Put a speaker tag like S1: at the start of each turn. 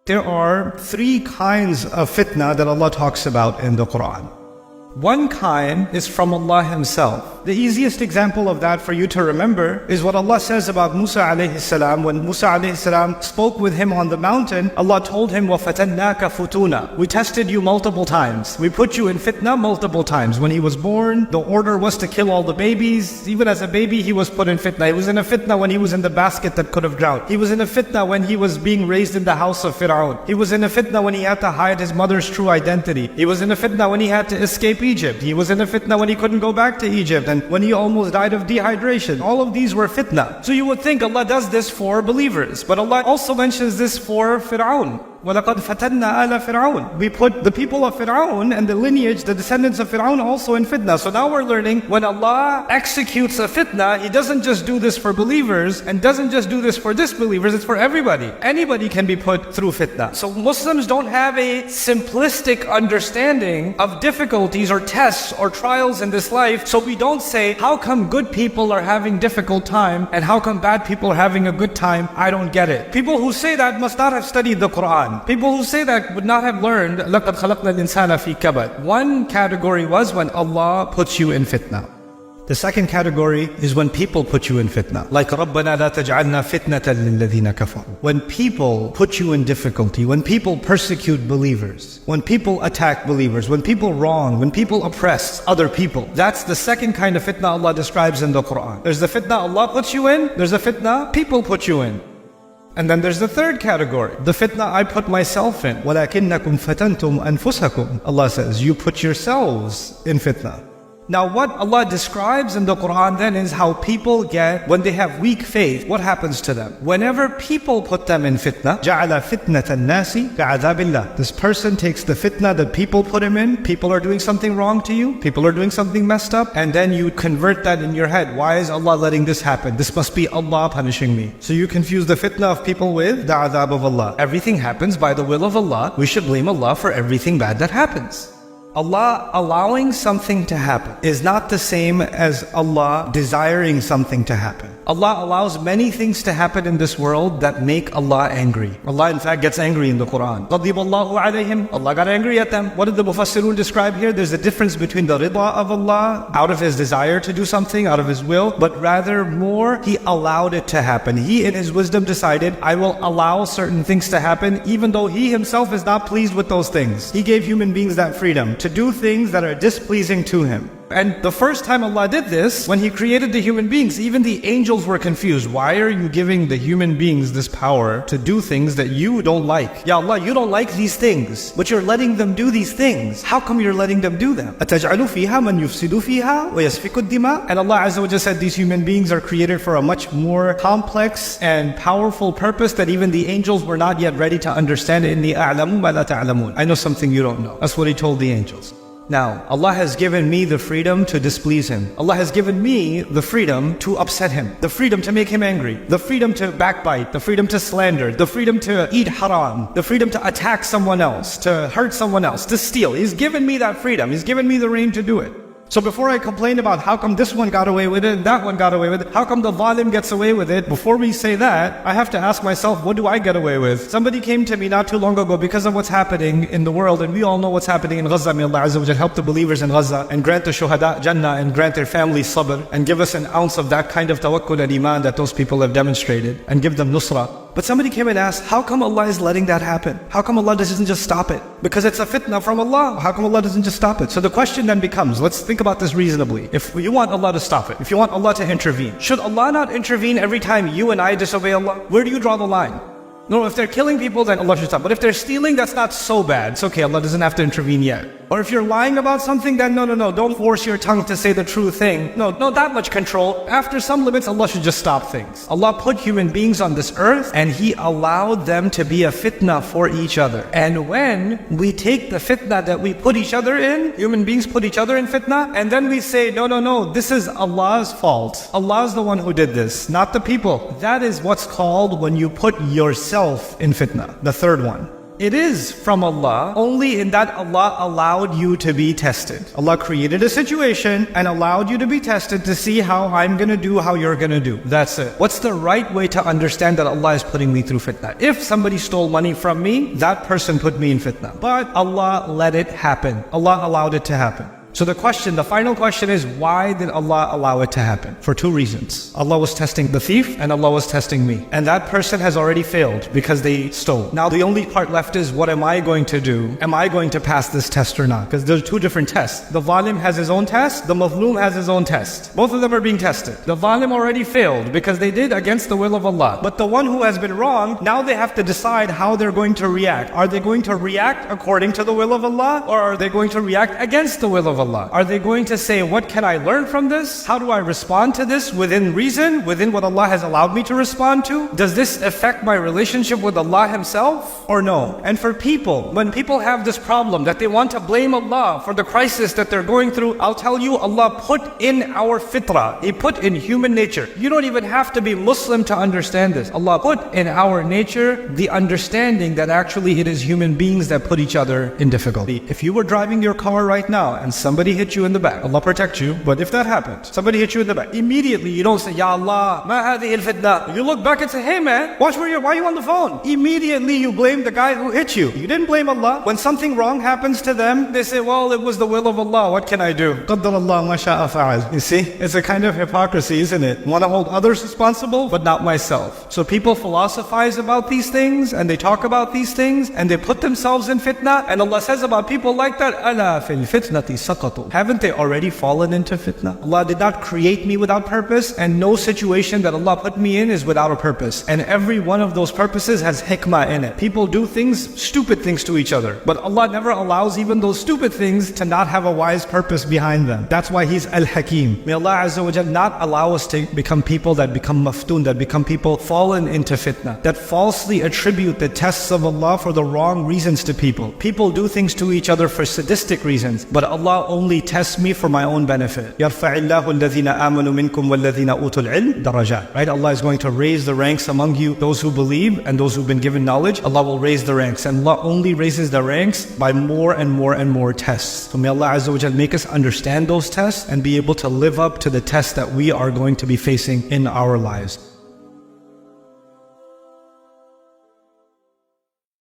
S1: There are three kinds of fitna that Allah talks about in the Quran. One kind is from Allah Himself. The easiest example of that for you to remember is what Allah says about Musa alayhi salam. When Musa alayhi salam spoke with him on the mountain, Allah told him, وَفَتَنَّاكَ فُتُونَا. We tested you multiple times. We put you in fitna multiple times. When he was born, the order was to kill all the babies. Even as a baby, he was put in fitna. He was in a fitna when he was in the basket that could have drowned. He was in a fitna when he was being raised in the house of Fir'aun. He was in a fitna when he had to hide his mother's true identity. He was in a fitna when he had to escape Egypt. He was in a fitna when he couldn't go back to Egypt, and when he almost died of dehydration. All of these were fitna. So you would think Allah does this for believers, but Allah also mentions this for Fir'aun. وَلَقَدْ فَتَنَّا آلَ فِرْعَوْنَ. We put the people of Fir'aun and the lineage, the descendants of Fir'aun also in fitna. So now we're learning when Allah executes a fitna, He doesn't just do this for believers and doesn't just do this for disbelievers, it's for everybody. Anybody can be put through fitna. So Muslims don't have a simplistic understanding of difficulties or tests or trials in this life. So we don't say, how come good people are having difficult time and how come bad people are having a good time? I don't get it. People who say that must not have studied the Quran. People who say that would not have learned لَقَدْ خَلَقْنَا الْإِنسَانَ فِي كَبَدٍ. One category was when Allah puts you in fitna. The second category is when people put you in fitna. Like رَبَّنَا لَا تَجْعَلْنَا فِتْنَةً لِلَّذِينَ كَفَرُوا. When people put you in difficulty, when people persecute believers, when people attack believers, when people wrong, when people oppress other people, that's the second kind of fitna Allah describes in the Quran. There's the fitna Allah puts you in, there's the fitna people put you in. And then there's the third category, the fitna I put myself in. وَلَكِنَّكُمْ فَتَنْتُمْ أَنفُسَكُمْ. Allah says, you put yourselves in fitna. Now what Allah describes in the Quran then is how people get, when they have weak faith, what happens to them? Whenever people put them in fitna, جَعَلَ فِتْنَةَ النَّاسِ كَعَذَابِ اللَّهِ. This person takes the fitna that people put him in. People are doing something wrong to you. People are doing something messed up. And then you convert that in your head. Why is Allah letting this happen? This must be Allah punishing me. So you confuse the fitna of people with the adhab of Allah. Everything happens by the will of Allah. We should blame Allah for everything bad that happens. Allah allowing something to happen is not the same as Allah desiring something to happen. Allah allows many things to happen in this world that make Allah angry. Allah in fact gets angry in the Quran. غَضِبَ اللَّهُ عَلَيْهِمْ. Allah got angry at them. What did the Mufassirun describe here? There's a difference between the rida of Allah, out of His desire to do something, out of His will, but rather more, He allowed it to happen. He in His wisdom decided, I will allow certain things to happen even though He Himself is not pleased with those things. He gave human beings that freedom to do things that are displeasing to Him. And the first time Allah did this, when He created the human beings, even the angels were confused. Why are you giving the human beings this power to do things that you don't like? Ya Allah, you don't like these things, but you're letting them do these things. How come you're letting them do them? أَتَجْعَلُ فِيهَا مَنْ يُفْسِدُ فِيهَا وَيَسْفِكُ الدِّمَاءِ. And Allah Azza wa Jalla said these human beings are created for a much more complex and powerful purpose that even the angels were not yet ready to understand. إِنِّي أَعْلَمُ مَا لَا تَعْلَمُونَ. I know something you don't know. That's what He told the angels. Now, Allah has given me the freedom to displease Him. Allah has given me the freedom to upset Him, the freedom to make Him angry, the freedom to backbite, the freedom to slander, the freedom to eat haram, the freedom to attack someone else, to hurt someone else, to steal. He's given me that freedom. He's given me the reign to do it. So before I complain about how come this one got away with it and that one got away with it, how come the zalim gets away with it, before we say that, I have to ask myself, what do I get away with? Somebody came to me not too long ago because of what's happening in the world, and we all know what's happening in Gaza. May Allah Azza wa Jalla help the believers in Gaza and grant the shuhada Jannah and grant their families sabr and give us an ounce of that kind of tawakkul and iman that those people have demonstrated and give them nusra. But somebody came and asked, how come Allah is letting that happen? How come Allah doesn't just stop it? Because it's a fitna from Allah. How come Allah doesn't just stop it? So the question then becomes, let's think about this reasonably. If you want Allah to stop it, if you want Allah to intervene, should Allah not intervene every time you and I disobey Allah? Where do you draw the line? No, if they're killing people, then Allah should stop. But if they're stealing, that's not so bad. It's okay, Allah doesn't have to intervene yet. Or if you're lying about something, then no, don't force your tongue to say the true thing. No, that much control. After some limits, Allah should just stop things. Allah put human beings on this earth and He allowed them to be a fitna for each other. And when we take the fitna that we put each other in, human beings put each other in fitna, and then we say, no, this is Allah's fault. Allah's the one who did this, not the people. That is what's called when you put yourself in fitna. The third one. It is from Allah, only in that Allah allowed you to be tested. Allah created a situation and allowed you to be tested to see how I'm going to do, how you're going to do. That's it. What's the right way to understand that Allah is putting me through fitna? If somebody stole money from me, that person put me in fitna. But Allah let it happen. Allah allowed it to happen. So the final question is, why did Allah allow it to happen? For two reasons. Allah was testing the thief and Allah was testing me. And that person has already failed because they stole. Now the only part left is, what am I going to do? Am I going to pass this test or not? Because there's two different tests. The zalim has his own test, the mazloom has his own test. Both of them are being tested. The zalim already failed because they did against the will of Allah. But the one who has been wronged, now they have to decide how they're going to react. Are they going to react according to the will of Allah, or are they going to react against the will of Allah? Are they going to say, what can I learn from this? How do I respond to this within reason, within what Allah has allowed me to respond to? Does this affect my relationship with Allah Himself or no? And for people, when people have this problem that they want to blame Allah for the crisis that they're going through, I'll tell you, Allah put in our fitrah, He put in human nature. You don't even have to be Muslim to understand this. Allah put in our nature the understanding that actually it is human beings that put each other in difficulty. If you were driving your car right now and somebody hit you in the back, Allah protect you, but if that happened, somebody hit you in the back, immediately you don't say, Ya Allah, ma hadhihi al-fitna. You look back and say, hey man, why are you on the phone? Immediately you blame the guy who hit you. You didn't blame Allah. When something wrong happens to them, they say, well, it was the will of Allah, what can I do? Qaddar Allah ma sha'a fa'al. You see, it's a kind of hypocrisy, isn't it? Want to hold others responsible, but not myself. So people philosophize about these things, and they talk about these things, and they put themselves in fitna, and Allah says about people like that, ala fil fitnati saqatu. Haven't they already fallen into fitna? Allah did not create me without purpose, and no situation that Allah put me in is without a purpose. And every one of those purposes has hikmah in it. People do things, stupid things to each other, but Allah never allows even those stupid things to not have a wise purpose behind them. That's why He's Al-Hakim. May Allah Azza wa Jal not allow us to become people that become maftun, that become people fallen into fitna, that falsely attribute the tests of Allah for the wrong reasons to people. People do things to each other for sadistic reasons, but Allah only tests me for my own benefit. يَرْفَعِ اللَّهُ الَّذِينَ آمَنُوا مِنْكُمْ وَالَّذِينَ أُوتُوا الْعِلْمِ دَرَجَاتٍ. Right? Allah is going to raise the ranks among you, those who believe and those who've been given knowledge. Allah will raise the ranks, and Allah only raises the ranks by more and more and more tests. So may Allah Azza wa Jal make us understand those tests and be able to live up to the tests that we are going to be facing in our lives.